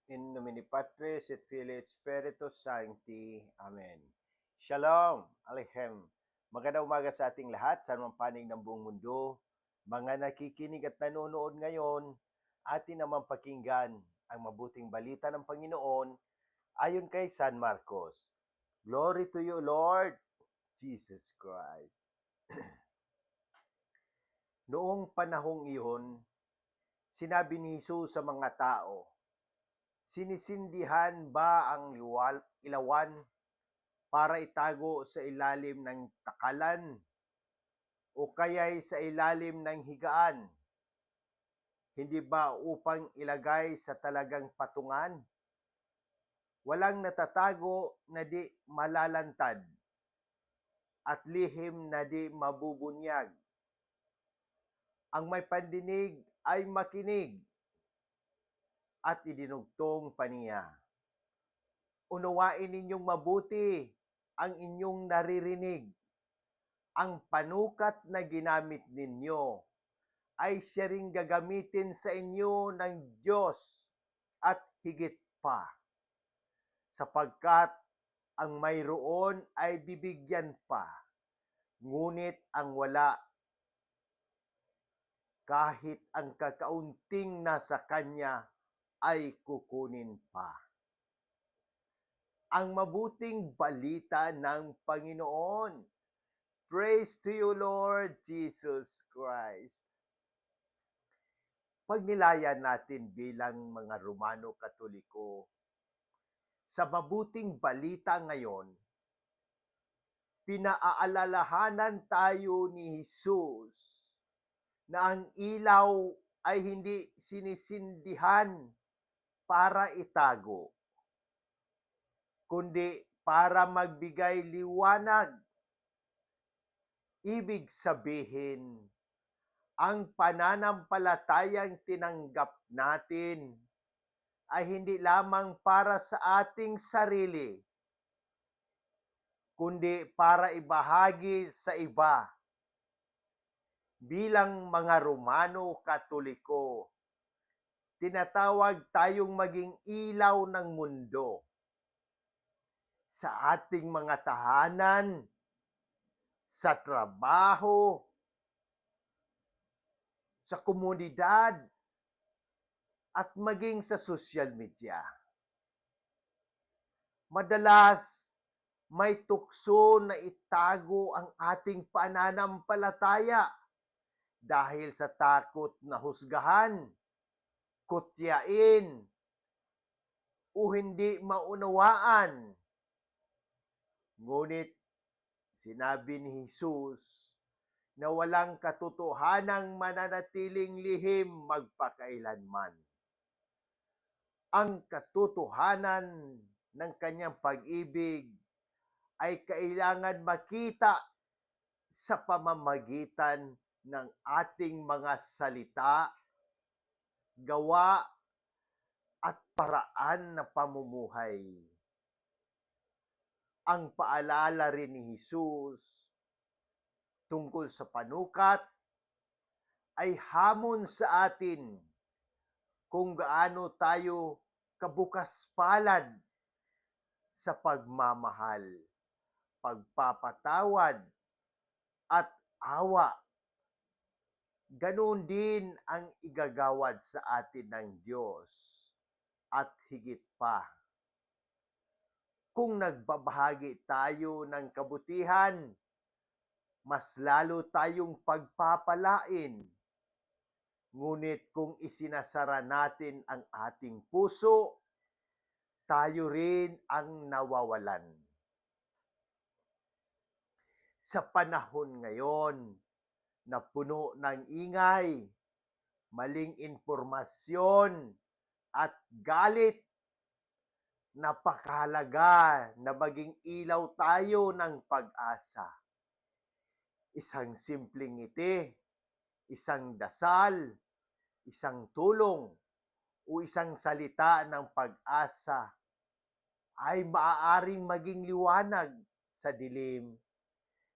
In nomine Patris et Filii et Spiritus Sancti. Amen. Shalom, Aleichem. Magandang umaga sa ating lahat, sa anumang panig ng buong mundo. Mga nakikinig at nanonood ngayon, atin naman pakinggan ang mabuting balita ng Panginoon ayon kay San Marcos. Glory to you, Lord Jesus Christ. Noong panahong iyon, sinabi ni Jesus sa mga tao, sinisindihan ba ang ilawan para itago sa ilalim ng takalan o kaya'y sa ilalim ng higaan? Hindi ba upang ilagay sa talagang patungan? Walang natatago na di malalantad at lihim na di mabubunyag. Ang may pandinig ay makinig at idinugtong pa niya. Unawain ninyong mabuti ang inyong naririnig. Ang panukat na ginamit ninyo ay siya ring gagamitin sa inyo ng Diyos at higit pa. Sapagkat ang mayroon ay bibigyan pa, ngunit ang wala, kahit ang kakaunting nasa kanya, ay kukunin pa. Ang mabuting balita ng Panginoon. Praise to you, Lord Jesus Christ. Pagnilayan natin bilang mga Romano Katoliko, sa mabuting balita ngayon, pinaaalalahanan tayo ni Jesus na ang ilaw ay hindi sinisindihan para itago, kundi para magbigay liwanag. Ibig sabihin, ang pananampalatayang tinanggap natin ay hindi lamang para sa ating sarili, kundi para ibahagi sa iba. Bilang mga Romano Katoliko, tinatawag tayong maging ilaw ng mundo. Sa ating mga tahanan, sa trabaho, sa komunidad, at maging sa social media. Madalas, may tukso na itago ang ating pananampalataya dahil sa takot na husgahan, kutyain, o hindi maunawaan. Ngunit sinabi ni Jesus na walang katotohanang mananatiling lihim magpakailanman. Ang katotohanan ng kanyang pag-ibig ay kailangan makita sa pamamagitan ng ating mga salita, gawa, at paraan na pamumuhay. Ang paalala rin ni Jesus tungkol sa panukat ay hamon sa atin kung gaano tayo kabukas palad sa pagmamahal, pagpapatawad, at awa. Ganoon din ang igagawad sa atin ng Diyos at higit pa. Kung nagbabahagi tayo ng kabutihan, mas lalo tayong pagpapalain. Ngunit kung isinasara natin ang ating puso, tayo rin ang nawawalan. Sa panahon ngayon na puno ng ingay, maling impormasyon, at galit, napakahalaga na maging ilaw tayo ng pag-asa. Isang simpleng ngiti, isang dasal, isang tulong, o isang salita ng pag-asa ay maaaring maging liwanag sa dilim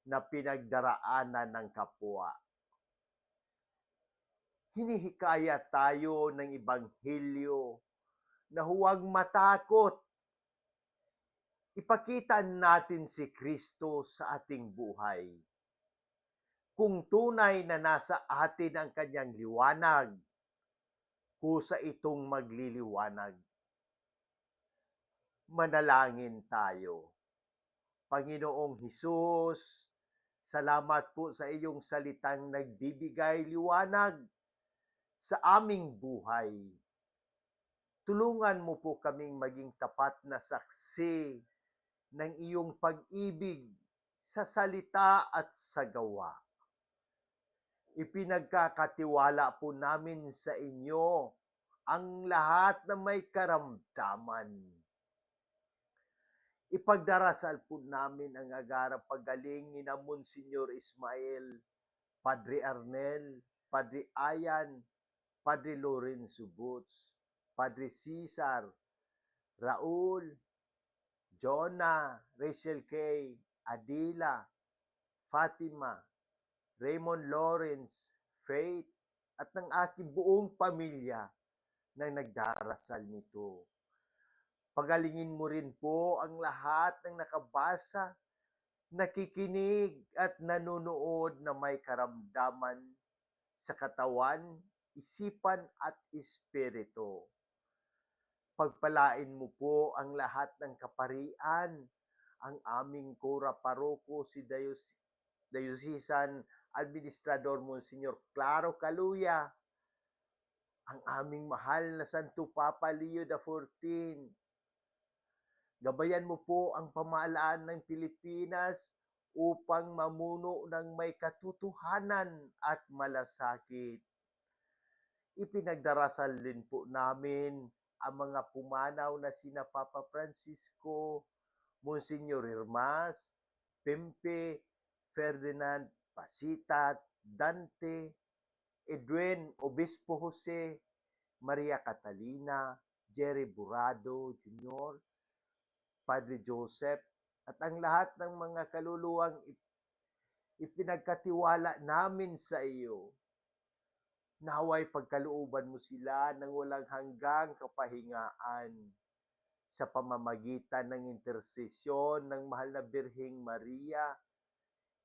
na pinagdaraanan ng kapwa. Hinihikayat tayo ng Ebanghelyo na huwag matakot. Ipakita natin si Kristo sa ating buhay. Kung tunay na nasa atin ang kanyang liwanag, kusa itong magliliwanag. Manalangin tayo. Panginoong Hesus, salamat po sa iyong salitang nagbibigay liwanag sa aming buhay. Tulungan mo po kaming maging tapat na saksi ng iyong pag-ibig sa salita at sa gawa. Ipinagkakatiwala po namin sa inyo ang lahat na may karamdaman. Ipagdarasal po namin ang agarang paggaling ni Monsignor Ismael, Padre Arnel, Padre Ayan, Padre Lorenzo Boots, Padre Cesar, Raul, Jonah, Rachel Kay, Adila, Fatima, Raymond Lawrence, Faith, at ng aking buong pamilya na nagdarasal nito. Pagalingin mo rin po ang lahat ng nakabasa, nakikinig at nanonood na may karamdaman sa katawan, isipan at espiritu. Pagpalain mo po ang lahat ng kaparian, ang aming Cura Paroko, si Diocesan Administrador Monsignor Claro Caluya, ang aming mahal na Santo Papa Leo XIV. Gabayan mo po ang pamahalaan ng Pilipinas upang mamuno ng may katotohanan at malasakit. Ipinagdarasal din po namin ang mga pumanaw na sina Papa Francisco, Monsignor Hermas, Pempe, Ferdinand Pasitat, Dante, Edwin Obispo Jose, Maria Catalina, Jerry Burado Jr., Padre Joseph, at ang lahat ng mga kaluluwang ipinagkatiwala namin sa iyo. Naway pagkalooban mo sila ng walang hanggang kapahingaan sa pamamagitan ng intersesyon ng mahal na Birheng Maria.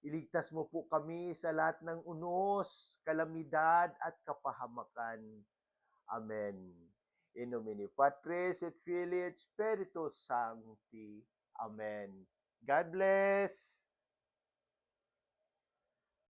Iligtas mo po kami sa lahat ng unos, kalamidad at kapahamakan. Amen. In nomine Patris et Filii et Spiritus Sancti. Amen. God bless.